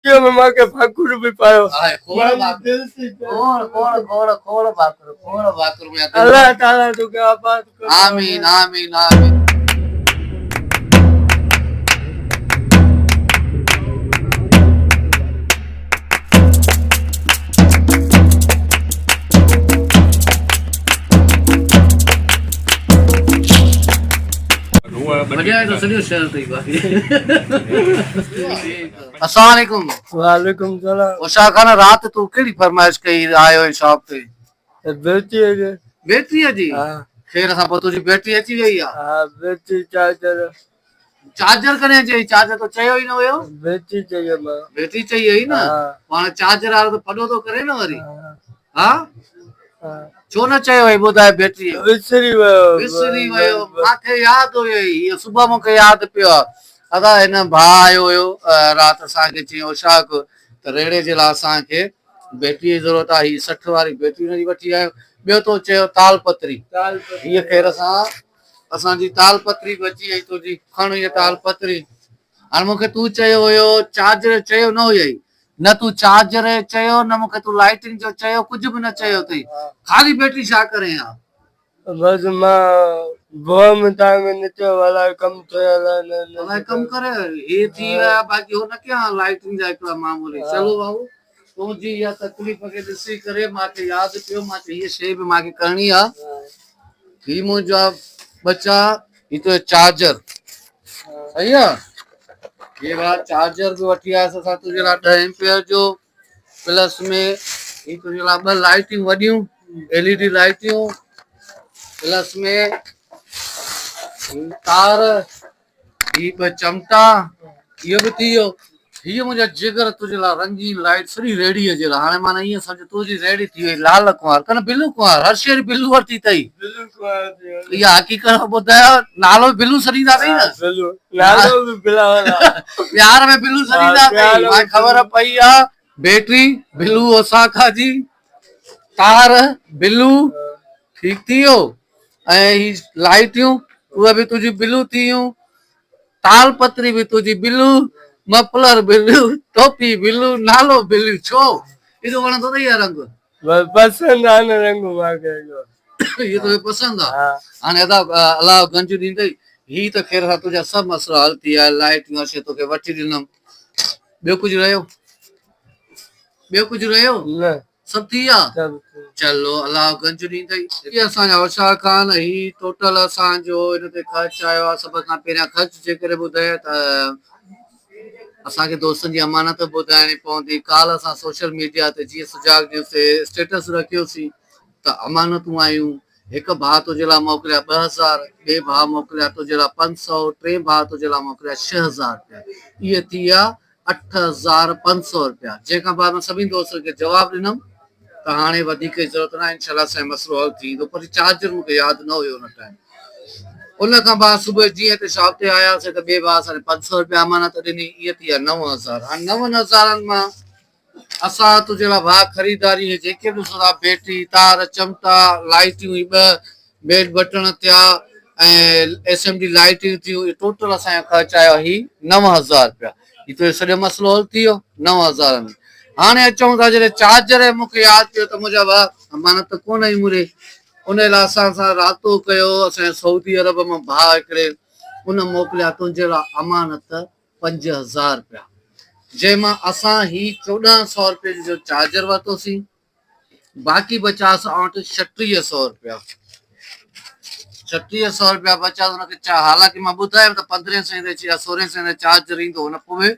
बेटियों में मां के भाकुर भी पायो दिल से खोड़ भाकुर में अल्लाह ताला तो क्या बात कर आमीन आमीन आमीन अस्सलामुअलैकुम वालेकुम सलाम उषा खान रात तू केड़ी फरमाइश कई आयो शॉप पे बेटी है बैटरी है जी हां खैर असा पतो जी बैटरी अची वई आ हां बेटी चार्जर चार्जर कने जे चार्जर तो चयो ही न हुयो बेटी चाहिए मां बैटरी चाहिए ही ना पाण चार्जर वालो तो पडो तो करे न वरी हां छो न चयो है बुधाए बैटरी विसरी वयो माखे याद हुयो ये सुबह मुके याद पियो अदा इन भा आयो हुयो रात असा के चयो शाक त रेड़े जे ला असा के बैटरी जी जरूरत आ ही 60 वाली बैटरी नजी वठी आयो बियो तो चयो तालपत्री ये खैर असा जी तालपत्री बची आई तो जी खण ये तालपत्री हाणे मुखे तू चयो हुयो चार्जर चयो न हुयो न तू चार्जर चयो न मुखे तू लाइटिंग जो चयो कुछ भी न चयो तई खाली बैटरी छा करे आ बस मां बम टाइम नीचे वाला कम वाला कम करे ये थी बाकी हो न क्या लाइटिंग जा एकड़ा मामूली चलो बाबू तो जी या तकलीफ के दिसी करे माके याद पियो माके ये शे भी माके करनी आ ही मुजा बच्चा ये तो चार्जर सही है ये बात चार्जर भी वठी आया सा तुझे ला 10 एंपियर जो प्लस में ये तुझे ला ब लाइटिंग वडियूं एलईडी लाइटियूं प्लस में तार ये ब चमटा ये भी थियो ये मुझे जिगर तुझे ला रंगीन लाइट सरी रेडी है जेला हाने माने ये समझ तुझी रेडी थी वई लाल कुंवार कन बिल्लू कुंवार हर शेर बिल्लू वरती तई बिल्लू कुंवार ये हकीकत बुधायो नालो बिल्लू सरीदा तई ना बिल्लू नालो भी बिला वाला प्यार में बिल्लू सरीदा तई मां खबर पई आ बैटरी बिल्लू ओसाका जी तार बिल्लू ठीक थियो ए ही लाइटियूं उहे भी तुझी बिल्लू थियूं तालपत्री भी तुझी बिल्लू मफलर बिल्लू टोपी बिल्लू नालो बिल्लू छो इतो वणंदो तई रंग पसंद आने रंग माके ये तो पसंद आ हाने अदा अल्लाह गंज दींदई ही तो खैर तुझा सब मसला हल थी है लाइट से तो के वठी दिनम बे कुछ रहियो न सब थिया चलो अल्लाह गंज दींदई ये असा औशा खान ही टोटल असा जो इन ते खर्च आयो सब का पेरा खर्च जे करे बुधाए त असा के दोस्तन जी अमानत बुधाणी पवंदी काल असा सोशल मीडिया ते जी सुजाग न्यूज़ ते स्टेटस रखियोसी त अमानतूं आयूं एक भा तुझे ला मोकलिया 2000 बे भा मोकलिया तुझे ला 500 टे भा तुझे ला मोकलिया 6000 रुपया ये थिया 8500 रुपया जेका बाद में सभी दोस्तन के जवाब दिनम त हाने वधिक जरूरत ना इंशाल्लाह से मसलो हल थी तो पर चार्जर मुके याद न हुयो न टाइम उन का बाद सुबह जी ते शॉप ते आया से त बे भा सारे 500 रुपया अमानत दिनी ये थिया 9000 हां 9000 में असा तुझे ला भा खरीदारी है जेके भी सदा बैटरी तार चमटा लाइटियूं बेड बटन थिया एसएमडी लाइटियूं थियूं टोटल असा खर्च आयो ही 9000 रुपया ये तो सॼो मसलो हल थियो 9000 में हाने अचूं था जॾहिं चार्जर मुखे याद पियो त मुंहिंजा भा अमानत कोन आई मुरे उन लाइ असां सां रातो कयो असां सऊदी अरब में भा हिकिड़े उन मोकिलिया तुंहिंजे लाइ अमानत 5000 रुपया जंहिंमां असां ही 1400 रुपये जो चार्जर वरितोसीं बाक़ी बचा असां वटि 3600 रुपया 3600 रुपया बचा उनखे हालांकि मां ॿुधायो त 1500 ते या 1600 ते चार्जर ईंदो हुन पोइ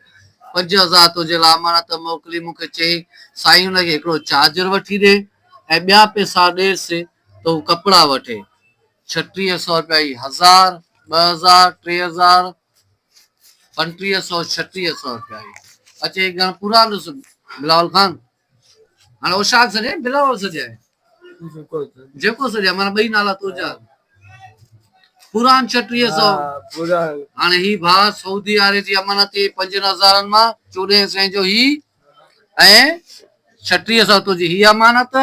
5000 तुंहिंजे लाइ अमानत मोकिली मूंखे चई साईं हुनखे हिकिड़ो चार्जर वठी ॾे ऐं ॿिया पैसा ॾेसि त हू कपिड़ा वठे 3600 रुपया ई 1000 2000 3000 3500 3600 रुपया ई अचे गण पूरा बिलावल खान हाणे उशाक सॼे बिलावल सॼे जेको सॼे माना ॿई नाला तुंहिंजा पुरान 3600 हाणे ही भा सऊदी वारे जी अमानत 5000 मां 1400 जो ही ऐं 3600 तुंहिंजी ही अमानत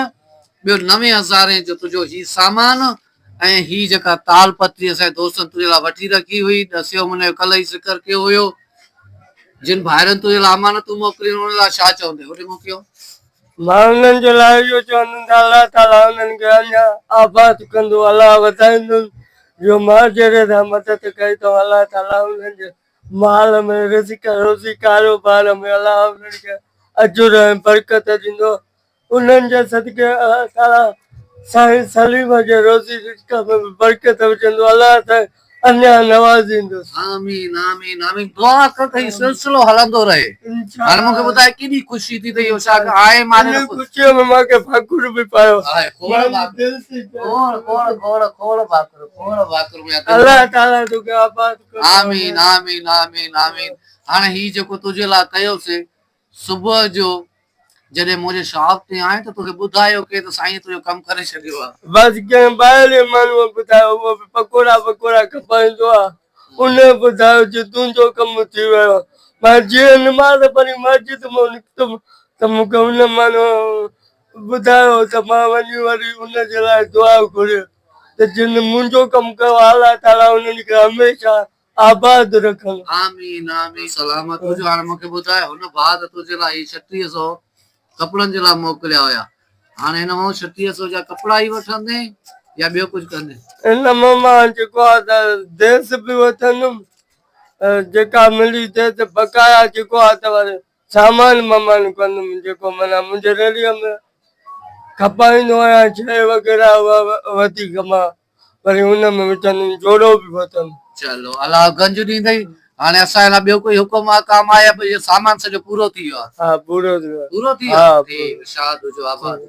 ॿियो 9000 जो तुंहिंजो ही सामान ऐं ही जेका ताल पत्री असांजे दोस्तनि तुंहिंजे लाइ वठी रखी हुई दसियो मुने कल्ह ई ज़िक्र कयो हुयो जिन भाइरनि तुंहिंजे लाइ अमानतूं मोकिलियूं उन लाइ छा चवंदे होॾे मोकिलियो मां उन्हनि जे लाइ इहो चवंदुमि त अलाह ताला उन्हनि खे अञा आबाद कंदो, अलाह वधाईंदुसि। जो मां जहिड़े सां मदद कई अथऊं, अलाह ताला उन्हनि जे माल में रिज़्क़ रोज़ी कारोबार में अलाह उन्हनि खे अजुर ऐं बरकत ॾींदो। उन्हनि जे सदके अलाह ताला साईं सलीम जे रोज़ी रिज़्क़ में बि बरकत विझंदो, अलाह त अञा नवाज़ींदुसि। आमीन आमीन आमीन दुआ कर त हीउ सिलसिलो हलंदो रहे। हाणे मूंखे ॿुधाए केॾी ख़ुशी थी त इहो छा आहे माने इन ख़ुशीअ में मूंखे भाकुर बि पायो। आहे खोड़ भाकुर खोड़ खोड़ खोड़ भाकुर में अलाह ताला तोखे आबाद करे। आमीन आमीन आमीन आमीन। हाणे हीउ जेको तुंहिंजे लाइ कयोसीं सुबुह जो जॾहिं मुंहिंजे शॉप ते आए त तोखे ॿुधायो के त साईं तुंहिंजो कमु करे छॾियो आहे। बसि कंहिं ॿाहिरि माण्हूअ ॿुधायो, उहो बि पकोड़ा पकोड़ा खपाईंदो आहे, उन ॿुधायो जो तुंहिंजो कमु थी वियो। मां जीअं निमाज़ पढ़ी मस्जिद मां निकितुमि त मूंखे उन माण्हू ॿुधायो त मां वञी वरी उनजे लाइ दुआ घुरियो त जिन मुंहिंजो कमु कयो अलाह ताला उन्हनि खे हमेशह आबाद रखनि। आमीन आमीन सलामत हुजो। हाणे मूंखे ॿुधाए हुन भाउ त तुंहिंजे लाइ 3600 कपिड़नि जे लाइ मोकिलिया हुया, हाणे हिन मां 3600 जा कपिड़ा ई वठंदे या ॿियो कुझु कंदे? हिन मां मां जेको आहे त देस बि वठंदुमि, जेका मिली देस बकाया जेको आहे त वरी सामान ममान कंदुमि, जेको माना मुंहिंजे रेड़ीअ में खपाईंदो आहियां शइ वग़ैरह वधीक मां वरी हुन में विझंदुमि, जोड़ो बि वठंदुमि। चलो अलाह गंज ॾींदई। हाणे असांजे लाइ ॿियो कोई हुकुम आहे काम आहे या भई सामान सॼो पूरो थी वियो आहे? हा पूरो थी वियो। पूरो थी वियो आहे। शाद हुजो आबाद।